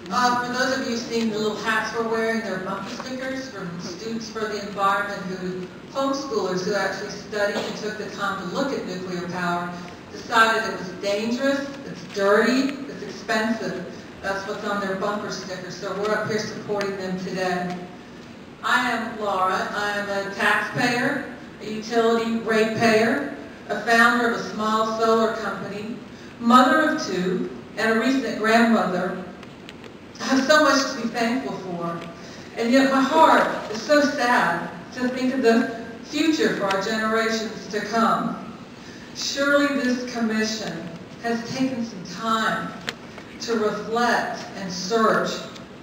For those of you who've seen the little hats we're wearing, they're bumper stickers from Students for the Environment, who homeschoolers who actually studied and took the time to look at nuclear power, decided it was dangerous, it's dirty, it's expensive. That's what's on their bumper stickers, so we're up here supporting them today. I am Laura. I am a taxpayer, a utility ratepayer, a founder of a small solar company, mother of two, and a recent grandmother. I have so much to be thankful for, and yet my heart is so sad to think of the future for our generations to come. Surely this commission has taken some time to reflect and search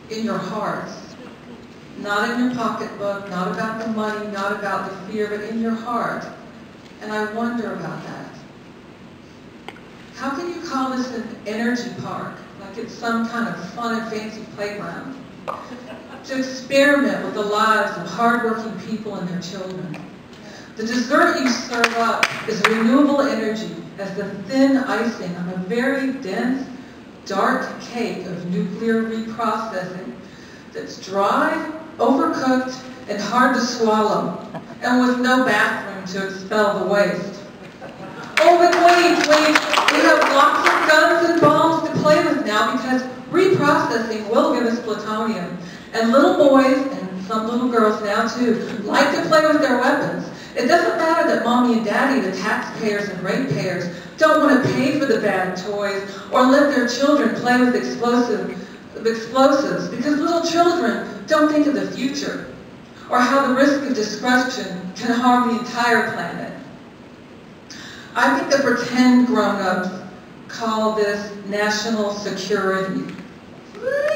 in your hearts, not in your pocketbook, not about the money, not about the fear, but in your heart. And I wonder about that. How can you call this an energy park, like it's some kind of fun and fancy playground, to experiment with the lives of hardworking people and their children? The dessert you serve up is renewable energy as the thin icing on a very dense, dark cake of nuclear reprocessing that's dry, overcooked, and hard to swallow, and with no bathroom to expel the waste. Oh, but wait, we have lots of guns and bombs to play with now because reprocessing will give us plutonium. And little boys, and some little girls now too, like to play with their weapons. It doesn't matter that mommy and daddy, the taxpayers and ratepayers, don't want to pay for the bad toys or let their children play with explosives because little children don't think of the future or how the risk of destruction can harm the entire planet. I think the pretend grown-ups call this national security.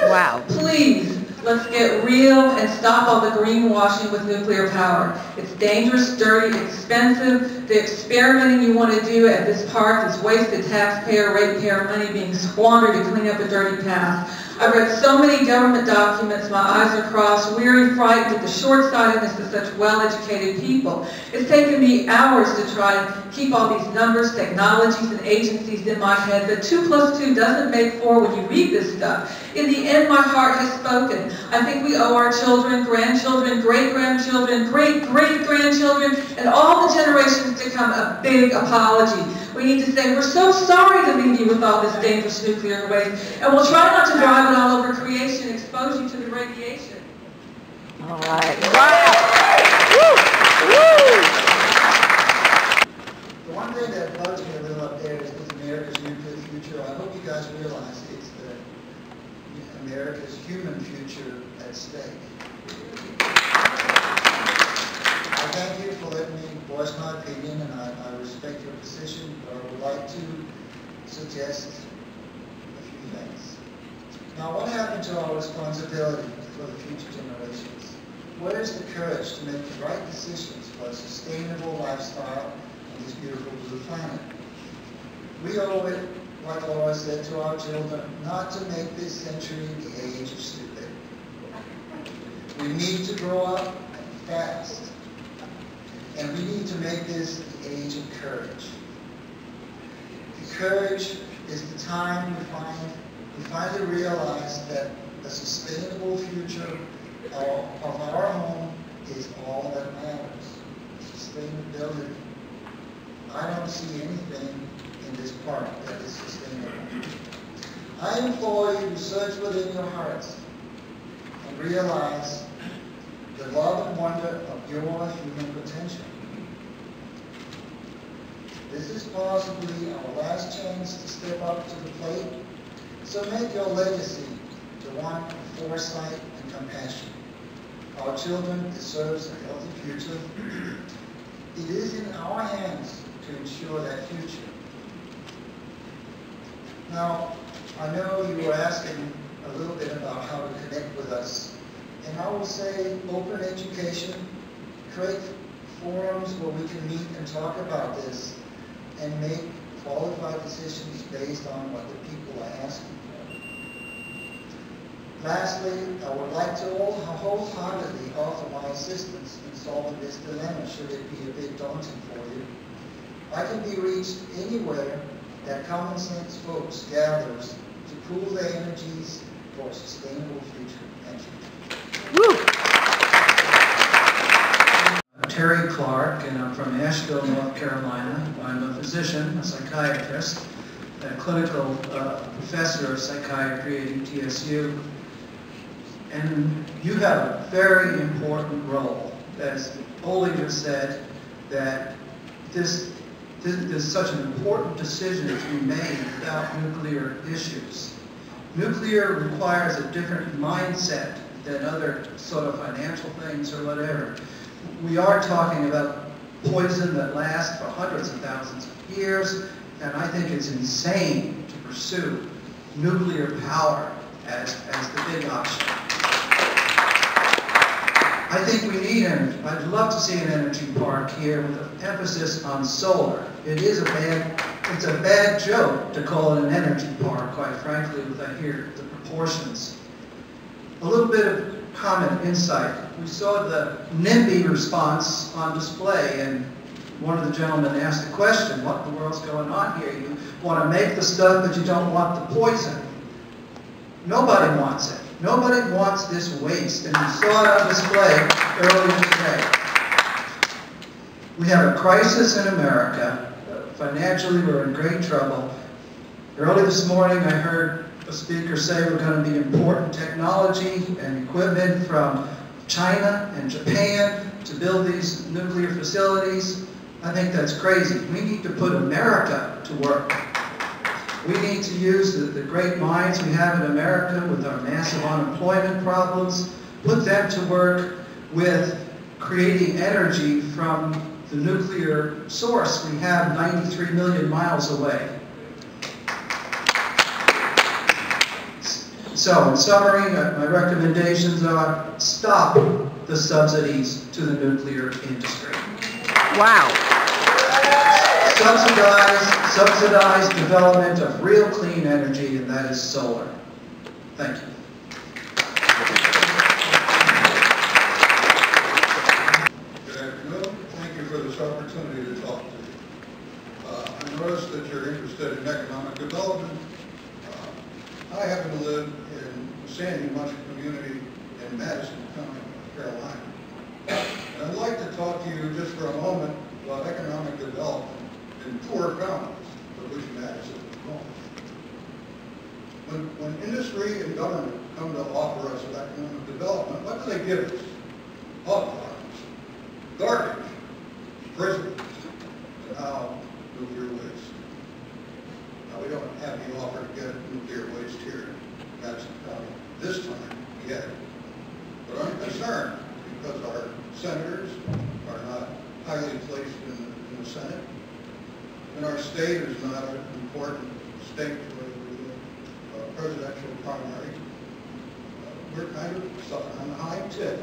Wow. Please, let's get real and stop all the greenwashing with nuclear power. It's dangerous, dirty, expensive. The experimenting you want to do at this park is wasted taxpayer, ratepayer money being squandered to clean up a dirty past. I've read so many government documents, my eyes are crossed, weary, frightened at the short-sightedness of such well-educated people. It's taken me hours to try and keep all these numbers, technologies, and agencies in my head, but 2 + 2 doesn't make 4 when you read this stuff. In the end, my heart has spoken. I think we owe our children, grandchildren, great-grandchildren, great-great-grandchildren, and all the generations to come a big apology. We need to say, we're so sorry to leave you with all this dangerous nuclear waste, and we'll try not to drive it all over creation, expose you to the radiation. All right. Wow. Woo. Woo. The one thing that bugs me a little up there is America's nuclear future. I hope you guys realize it's America's human future at stake. I thank you for letting me voice my opinion, and I respect your position, but I would like to suggest a few things. Now, what happened to our responsibility for the future generations? Where is the courage to make the right decisions for a sustainable lifestyle on this beautiful blue planet? We owe it, like Laura said, to our children not to make this century the age of stupid. We need to grow up fast. And we need to make this the age of courage. The courage is the time we finally realize that a sustainable future of our home is all that matters. Sustainability. I don't see anything in this park that is sustainable. I implore you to search within your hearts and realize the love and wonder of your human potential. This is possibly our last chance to step up to the plate, so make your legacy the one of foresight and compassion. Our children deserve a healthy future. It is in our hands to ensure that future. Now, I know you were asking a little bit about how to connect with us. And I will say open education, create forums where we can meet and talk about this and make qualified decisions based on what the people are asking for. Lastly, I would like to wholeheartedly offer my assistance in solving this dilemma should it be a bit daunting for you. I can be reached anywhere that common sense folks gathers to pool their energies for a sustainable future. Thank you. Woo. I'm Terry Clark, and I'm from Asheville, North Carolina. I'm a physician, a psychiatrist, a clinical professor of psychiatry at ETSU. And you have a very important role. As Ole just said, that this is such an important decision to be made about nuclear issues. Nuclear requires a different mindset than other sort of financial things or whatever. We are talking about poison that lasts for hundreds of thousands of years, and I think it's insane to pursue nuclear power as the big option. I think we need energy. I'd love to see an energy park here with an emphasis on solar. It's a bad joke to call it an energy park, quite frankly, if I hear the proportions. A little bit of comment, insight. We saw the NIMBY response on display, and one of the gentlemen asked the question, what in the world's going on here? You want to make the stuff, but you don't want the poison. Nobody wants it. Nobody wants this waste, and we saw it on display earlier today. We have a crisis in America. Financially, we're in great trouble. Early this morning, I heard a speaker say we're going to be importing technology and equipment from China and Japan to build these nuclear facilities. I think that's crazy. We need to put America to work. We need to use the great minds we have in America with our massive unemployment problems, put them to work with creating energy from the nuclear source we have 93 million miles away. So, in summary, my recommendations are stop the subsidies to the nuclear industry. Wow. Subsidize development of real clean energy, and that is solar. Thank you. Good afternoon. Thank you for this opportunity to talk to you. I noticed that you're interested in economic development. I happen to live in the Sandy Much community in Madison County, North Carolina. And I'd like to talk to you just for a moment about economic development in poor counties, of which Madison is one. When industry and government come to offer us economic development, what do they give us? Hog farms, garbage, prisons, and now nuclear waste. Now, we don't have the offer to get nuclear waste here in Madison County this time yet. But I'm concerned because our senators are not highly placed in the Senate, and our state is not an important state for the presidential primary. We're kind of suffering on the high tip.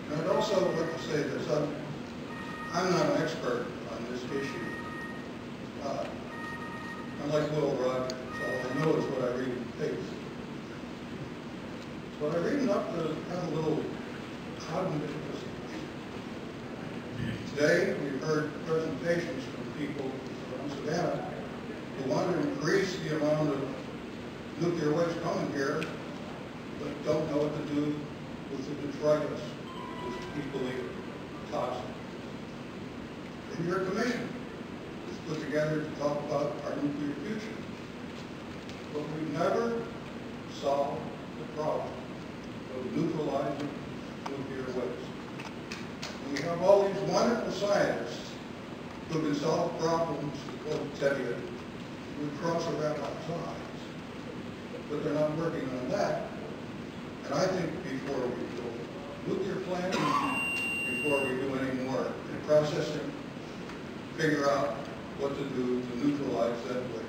And I'd also like to say this. I'm not an expert on this issue. I'm like Will Rogers. All I know is what I read in the papers. But I read enough to have a little cognitive dissonance. Today, we've heard presentations from people from Savannah who want to increase the amount of nuclear waste coming here, but don't know what to do with the detritus, which is equally toxic. And your commission was put together to talk about our nuclear future. But we never solved the problem of neutralizing nuclear waste. And we have all these wonderful scientists who can solve problems, to tell you, we cross around our eyes. But they're not working on that. And I think before we build nuclear plants, before we do any more in processing, figure out what to do to neutralize that waste.